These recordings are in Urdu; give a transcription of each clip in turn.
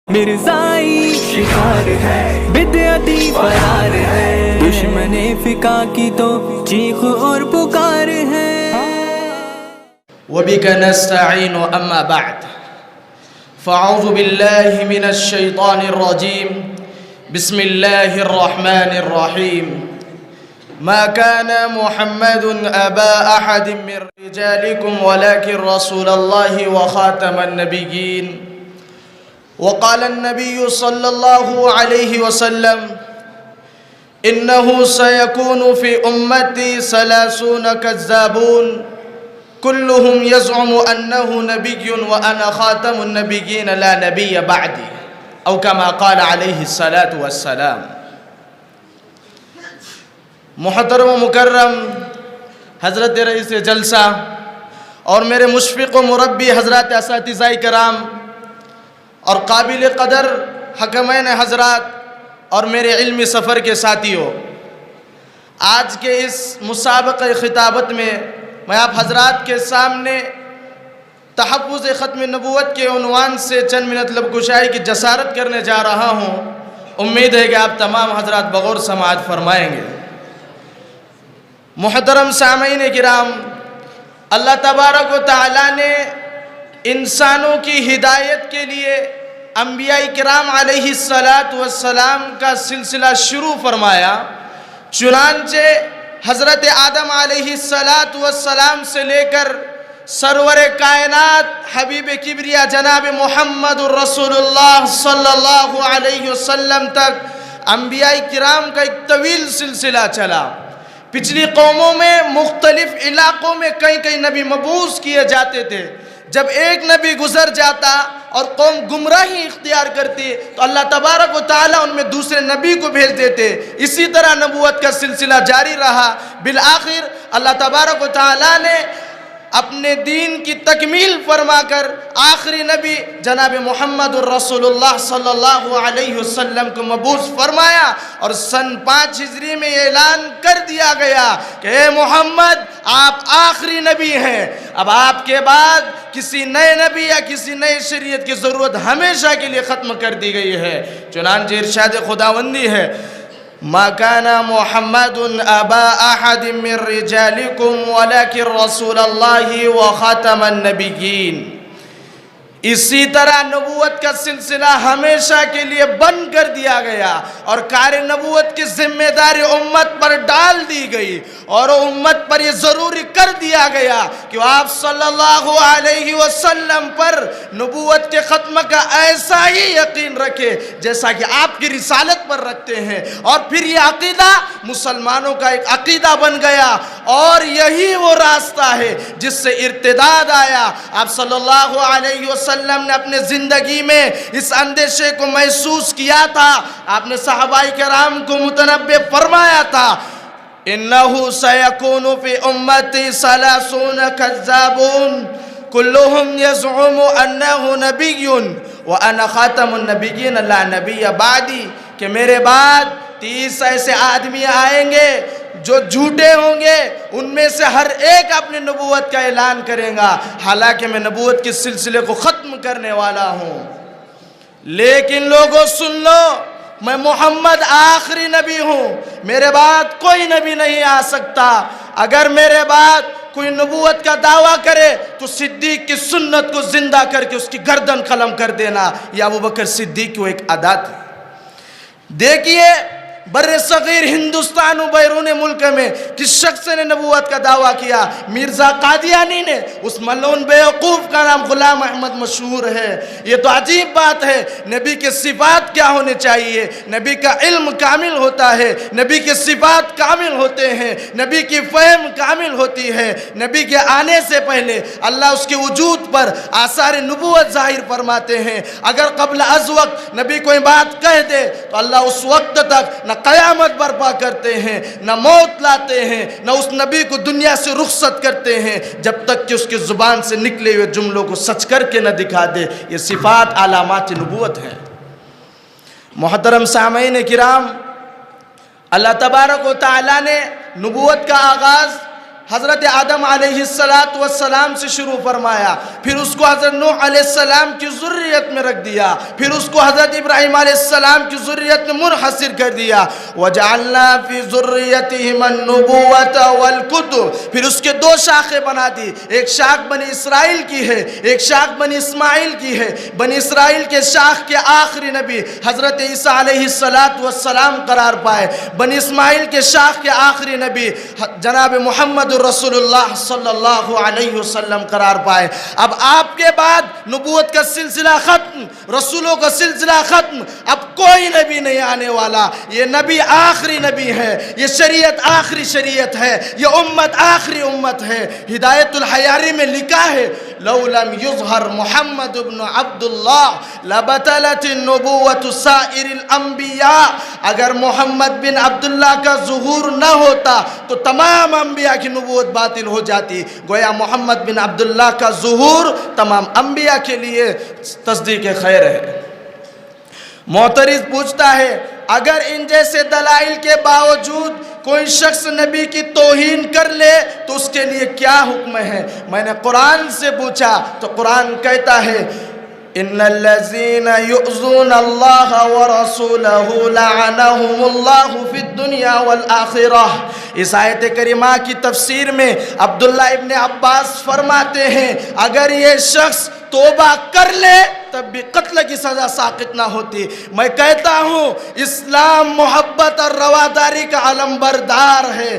مرزائی شکار ہے، بدعتی فرار ہے، دشمن فقہ کی تو چیخ اور پکار ہے۔ وبك نستعين أما بعد فأعوذ بالله من الشيطان الرجيم بسم الله الرحمن الرحيم ما كان محمد أبا أحد من رجالكم ولكن رسول الله وخاتم النبيين وقال النبي صلى الله عليه وسلم إنه سيكون في أمتي 30 كذابون كلهم يزعم أنه نبي وأنا خاتم النبيين لا نبي بعدي أو كما قال عليه الصلاة والسلام۔ محترم و مکرم حضرت رئیس جلسہ اور میرے مشفق و مربی حضرات اساتذہ کرام اور قابل قدر حکمین حضرات اور میرے علمی سفر کے ساتھیوں، آج کے اس مسابقہ خطابت میں میں آپ حضرات کے سامنے تحفظ ختم نبوت کے عنوان سے چند منٹ لب گشائی کی جسارت کرنے جا رہا ہوں۔ امید ہے کہ آپ تمام حضرات بغور سماعت فرمائیں گے۔ محترم سامعین کرام، اللہ تبارک و تعالیٰ نے انسانوں کی ہدایت کے لیے انبیاء کرام علیہ السلام کا سلسلہ شروع فرمایا۔ چنانچہ حضرت آدم علیہ السلام سے لے کر سرور کائنات حبیب کبریا جناب محمد الرسول اللہ صلی اللہ علیہ وسلم تک انبیاء کرام کا ایک طویل سلسلہ چلا۔ پچھلی قوموں میں مختلف علاقوں میں کئی نبی مبعوث کیے جاتے تھے۔ جب ایک نبی گزر جاتا اور قوم گمراہی اختیار کرتی تو اللہ تبارک و تعالیٰ ان میں دوسرے نبی کو بھیج دیتے۔ اسی طرح نبوت کا سلسلہ جاری رہا۔ بالآخر اللہ تبارک و تعالیٰ نے اپنے دین کی تکمیل فرما کر آخری نبی جناب محمد الرسول اللہ صلی اللہ علیہ وسلم کو مبعوث فرمایا، اور سن 5 ہجری میں اعلان کر دیا گیا کہ اے محمد آپ آخری نبی ہیں، اب آپ کے بعد کسی نئے نبی یا کسی نئے شریعت کی ضرورت ہمیشہ کے لیے ختم کر دی گئی ہے۔ چنانچہ ارشاد خداوندی ہے ما كان محمد أبا أحد من رجالكم ولكن رسول الله وخاتم النبيين۔ اسی طرح نبوت کا سلسلہ ہمیشہ کے لیے بند کر دیا گیا اور کار نبوت کی ذمہ داری امت پر ڈال دی گئی، اور امت پر یہ ضروری کر دیا گیا کہ آپ صلی اللہ علیہ وسلم پر نبوت کے ختم کا ایسا ہی یقین رکھے جیسا کہ آپ کی رسالت پر رکھتے ہیں۔ اور پھر یہ عقیدہ مسلمانوں کا ایک عقیدہ بن گیا، اور یہی وہ راستہ ہے جس سے ارتداد آیا۔ آپ صلی اللہ علیہ وسلم نے اپنے زندگی میں اس اندیشے کو محسوس کیا تھا۔ آپ نے صحابہ کرام کو متنبہ فرمایا تھا انہو سیکون فی امتی 30 کذابون کلہم یزعم انہو نبی وانا خاتم النبیین لا نبی بعدی، کہ میرے بعد 30 ایسے آدمی آئیں گے جو جھوٹے ہوں گے، ان میں سے ہر ایک اپنی نبوت کا اعلان کرے گا، حالانکہ میں نبوت کے سلسلے کو ختم کرنے والا ہوں۔ لیکن لوگوں سن لو، میں محمد آخری نبی ہوں، میرے بعد کوئی نبی نہیں آ سکتا۔ اگر میرے بعد کوئی نبوت کا دعویٰ کرے تو صدیق کی سنت کو زندہ کر کے اس کی گردن قلم کر دینا، یہ ابوبکر صدیق کی ایک عادت ہے۔ دیکھیے بر صغیر ہندوستان و بیرون ملک میں کس شخص نے نبوت کا دعویٰ کیا؟ مرزا قادیانی نے۔ اس ملعون بیوقوف کا نام غلام احمد مشہور ہے۔ یہ تو عجیب بات ہے، نبی کے صفات کیا ہونے چاہیے؟ نبی کا علم کامل ہوتا ہے، نبی کے صفات کامل ہوتے ہیں، نبی کی فہم کامل ہوتی ہے۔ نبی کے آنے سے پہلے اللہ اس کے وجود پر آثار نبوت ظاہر فرماتے ہیں۔ اگر قبل از وقت نبی کوئی بات کہہ دے تو اللہ اس وقت تک نہ قیامت برپا کرتے ہیں، نہ موت لاتے ہیں، نہ اس نبی کو دنیا سے رخصت کرتے ہیں جب تک کہ اس کی زبان سے نکلے ہوئے جملوں کو سچ کر کے نہ دکھا دے۔ یہ صفات علامات نبوت ہیں۔ محترم سامعین کرام، اللہ تبارک و تعالیٰ نے نبوت کا آغاز حضرت آدم علیہ السلام سے شروع فرمایا، پھر اس کو حضرت نوح علیہ السلام کی ذریت میں رکھ دیا، پھر اس کو حضرت ابراہیم علیہ السلام کی ذریت میں منحصر کر دیا۔ وَجَعَلْنَا فِي ذُرِّيَّتِهِمَ النُّبُوَّةَ وَالْكُتُبَ، پھر اس کے دو شاخیں بنا دی، ایک شاخ بنی اسرائیل کی ہے، ایک شاخ بنی اسماعیل کی ہے۔ بنی اسرائیل کے شاخ کے آخری نبی حضرت عیسیٰ علیہ السلام قرار پائے، بنی اسماعیل کے شاخ کے آخری نبی جناب محمد رسول اللہ صلی اللہ علیہ وسلم قرار پائے۔ اب آپ کے بعد نبوت کا سلسلہ ختم، رسولوں کا سلسلہ ختم، اب کوئی نبی نہیں آنے والا۔ یہ نبی آخری نبی ہے، یہ شریعت آخری شریعت ہے، یہ امت آخری امت ہے۔ ہدایت الحیاری میں لکھا ہے لو لم یظہر محمد بن عبداللہ لبطلت النبوۃ سائر الانبیاء، اگر محمد بن عبداللہ کا ظہور نہ ہوتا تو تمام انبیاء کی نبوت باطل ہو جاتی۔ گویا محمد بن عبداللہ کا ظہور تمام انبیاء کے لیے تصدیق خیر ہے۔ معترض پوچھتا ہے اگر ان جیسے دلائل کے باوجود کوئی شخص نبی کی توہین کر لے تو اس کے لیے کیا حکم ہے؟ میں نے قرآن سے پوچھا تو قرآن کہتا ہے ان الذين يؤذون الله ورسوله لعنهم الله في الدنيا والآخرة۔ اس آیت کریمہ کی تفسیر میں عبداللہ ابن عباس فرماتے ہیں اگر یہ شخص توبہ کر لے تب بھی قتل کی سزا ساقط نہ ہوتی۔ میں کہتا ہوں اسلام محبت اور رواداری کا علم بردار ہے،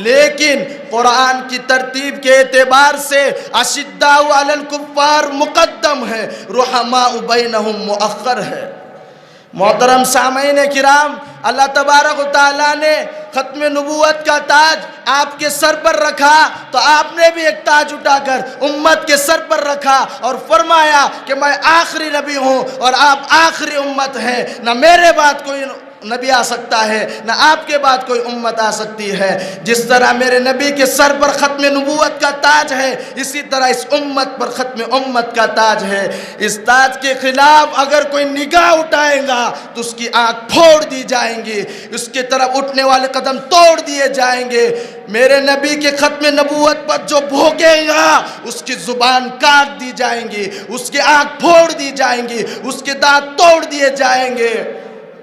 لیکن قرآن کی ترتیب کے اعتبار سے اشداء علی الکفار مقدم ہے، رحماء بینہم مؤخر ہے۔ محترم سامعین کرام، اللہ تبارک و تعالیٰ نے ختم نبوت کا تاج آپ کے سر پر رکھا تو آپ نے بھی ایک تاج اٹھا کر امت کے سر پر رکھا اور فرمایا کہ میں آخری نبی ہوں اور آپ آخری امت ہیں، نہ میرے بعد کوئی نبی آ سکتا ہے نہ آپ کے بعد کوئی امت آ سکتی ہے۔ جس طرح میرے نبی کے سر پر ختم نبوت کا تاج ہے، اسی طرح اس امت پر ختم امت کا تاج ہے۔ اس تاج کے خلاف اگر کوئی نگاہ اٹھائے گا تو اس کی آنکھ پھوڑ دی جائیں گی، اس کے طرف اٹھنے والے قدم توڑ دیے جائیں گے۔ میرے نبی کے ختم نبوت پر جو بھوکے گا اس کی زبان کاٹ دی جائیں گی، اس کی آنکھ پھوڑ دی جائیں گی، اس کے دانت توڑ دیے جائیں گے۔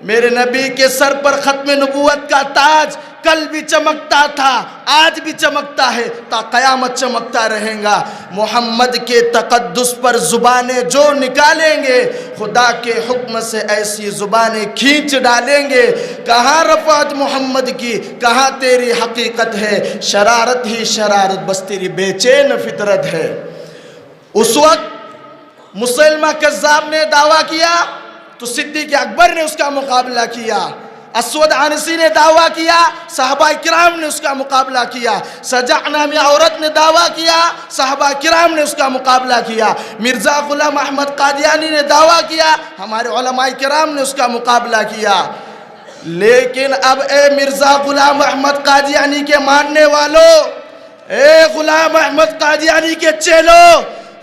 میرے نبی کے سر پر ختم نبوت کا تاج کل بھی چمکتا تھا، آج بھی چمکتا ہے، تا قیامت چمکتا رہے گا۔ محمد کے تقدس پر زبانیں جو نکالیں گے خدا کے حکم سے ایسی زبانیں کھینچ ڈالیں گے۔ کہاں رفعت محمد کی، کہاں تیری حقیقت ہے، شرارت ہی شرارت بس تیری بے چین فطرت ہے۔ اس وقت مسلمہ کذاب نے دعویٰ کیا تو صدیق اکبر نے اس کا مقابلہ کیا، اسود عنسی نے دعویٰ کیا، صحابہ کرام نے اس کا مقابلہ کیا، سجع نامی عورت نے دعویٰ کیا، صحابہ کرام نے اس کا مقابلہ کیا، مرزا غلام احمد قادیانی نے دعویٰ کیا، ہمارے علماء کرام نے اس کا مقابلہ کیا۔ لیکن اب اے مرزا غلام احمد قادیانی کے ماننے والوں، اے غلام احمد قادیانی کے چیلو،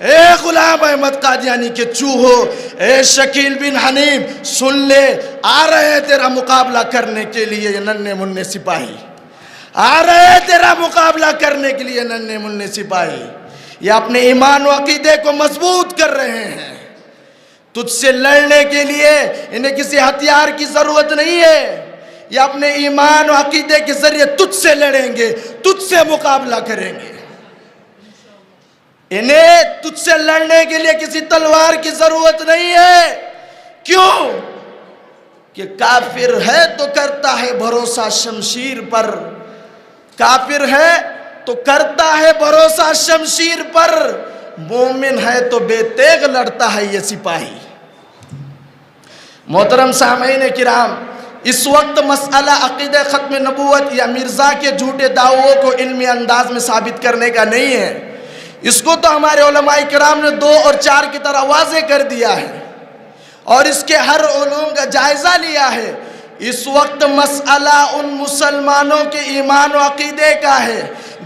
اے غلام احمد قادیانی کے چوہو، اے شکیل بن حنیف سن لے، آ رہے ہیں تیرا مقابلہ کرنے کے لیے یہ ننھے منھے سپاہی، آ رہے ہیں تیرا مقابلہ کرنے کے لیے ننھے منھے سپاہی۔ یہ اپنے ایمان و عقیدے کو مضبوط کر رہے ہیں، تجھ سے لڑنے کے لیے انہیں کسی ہتھیار کی ضرورت نہیں ہے، یہ اپنے ایمان و عقیدے کے ذریعے تجھ سے لڑیں گے، تجھ سے مقابلہ کریں گے۔ انہیں تجھ سے لڑنے کے لیے کسی تلوار کی ضرورت نہیں ہے۔ کیوں؟ کہ کافر ہے تو کرتا ہے بھروسہ شمشیر پر، کافر ہے تو کرتا ہے بھروسہ شمشیر پر، مومن ہے تو بے تیغ لڑتا ہے یہ سپاہی۔ محترم سامعین کرام، اس وقت مسئلہ عقیدہ ختم نبوت یا مرزا کے جھوٹے دعووں کو علمی انداز میں ثابت کرنے کا نہیں ہے، اس کو تو ہمارے علماء کرام نے 2 اور 4 کی طرح واضح کر دیا ہے اور اس کے ہر علوم کا جائزہ لیا ہے۔ اس وقت مسئلہ ان مسلمانوں کے ایمان و عقیدے کا ہے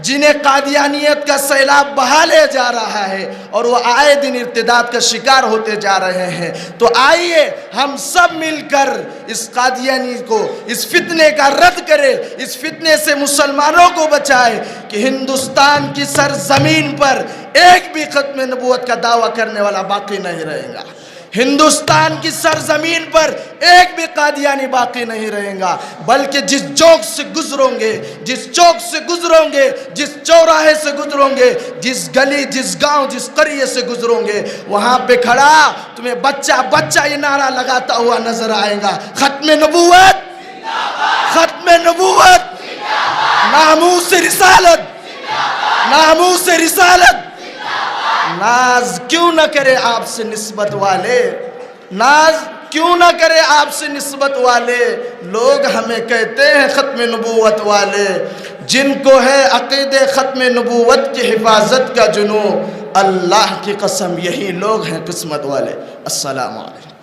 جنہیں قادیانیت کا سیلاب بہا لے جا رہا ہے اور وہ آئے دن ارتداد کا شکار ہوتے جا رہے ہیں، تو آئیے ہم سب مل کر اس قادیانی کو، اس فتنے کا رد کرے، اس فتنے سے مسلمانوں کو بچائے کہ ہندوستان کی سرزمین پر ایک بھی ختم نبوت کا دعویٰ کرنے والا باقی نہیں رہے گا، ہندوستان کی سرزمین پر ایک بھی قادیانی باقی نہیں رہے گا، بلکہ جس چوک سے گزروں گے، جس چوک سے گزروں گے، جس چوراہے سے گزروں گے، جس گلی، جس گاؤں، جس قریے سے گزروں گے، وہاں پہ کھڑا تمہیں بچہ بچہ یہ نعرہ لگاتا ہوا نظر آئے گا، ختم نبوت، ختم نبوت، ناموس رسالت، ناموس رسالت۔ ناز کیوں نہ کرے آپ سے نسبت والے، ناز کیوں نہ کرے آپ سے نسبت والے، لوگ ہمیں کہتے ہیں ختم نبوت والے، جن کو ہے عقید ختم نبوت کی حفاظت کا جنون، اللہ کی قسم یہی لوگ ہیں قسمت والے۔ السلام علیکم۔